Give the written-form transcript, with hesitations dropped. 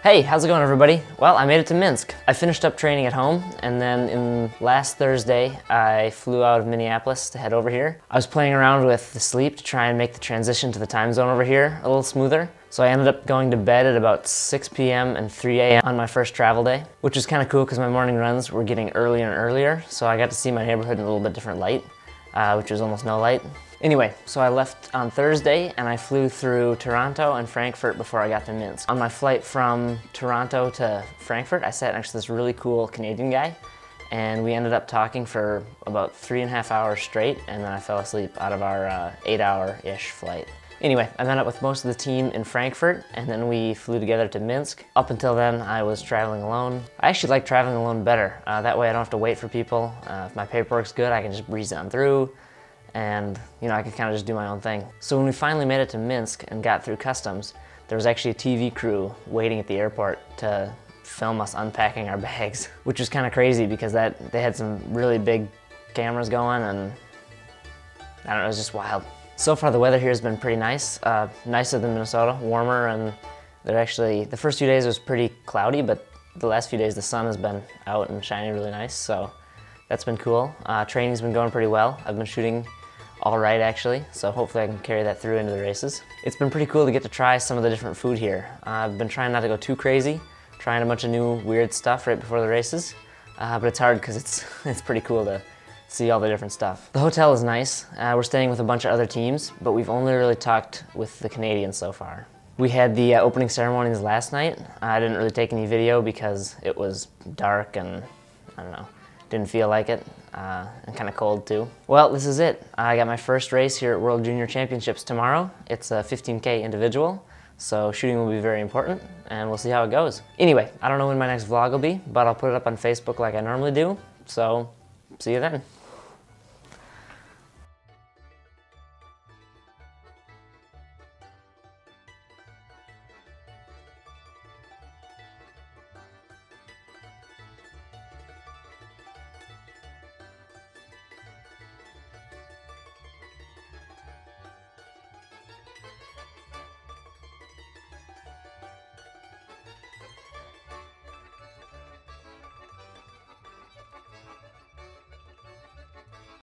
Hey, how's it going everybody? Well, I made it to Minsk. I finished up training at home, and then last Thursday, I flew out of Minneapolis to head over here. I was playing around with the sleep to try and make the transition to the time zone over here a little smoother. So I ended up going to bed at about 6 p.m. and 3 a.m. on my first travel day, which was kind of cool because my morning runs were getting earlier and earlier, so I got to see my neighborhood in a little bit different light, which was almost no light. Anyway, so I left on Thursday and I flew through Toronto and Frankfurt before I got to Minsk. On my flight from Toronto to Frankfurt, I sat next to this really cool Canadian guy, and we ended up talking for about 3.5 hours straight, and then I fell asleep out of our 8-hour-ish flight. Anyway, I met up with most of the team in Frankfurt, and then we flew together to Minsk. Up until then, I was traveling alone. I actually like traveling alone better. That way I don't have to wait for people. If my paperwork's good, I can just breeze on through, and I can kind of just do my own thing. So when we finally made it to Minsk and got through customs, there was actually a TV crew waiting at the airport to film us unpacking our bags, which was kind of crazy because they had some really big cameras going, and I don't know, it was just wild. So far the weather here has been pretty nice, nicer than Minnesota, warmer, and the first few days was pretty cloudy, but the last few days the sun has been out and shining really nice, so that's been cool. Training's been going pretty well. I've been shooting all right actually, so hopefully I can carry that through into the races. It's been pretty cool to get to try some of the different food here. I've been trying not to go too crazy, trying a bunch of new weird stuff right before the races, but it's hard because it's pretty cool to see all the different stuff. The hotel is nice. We're staying with a bunch of other teams, but we've only really talked with the Canadians so far. We had the opening ceremonies last night. I didn't really take any video because it was dark and I don't know, didn't feel like it, and kind of cold too. Well, this is it. I got my first race here at World Junior Championships tomorrow. It's a 15K individual, so shooting will be very important, and we'll see how it goes. Anyway, I don't know when my next vlog will be, but I'll put it up on Facebook like I normally do, so see you then.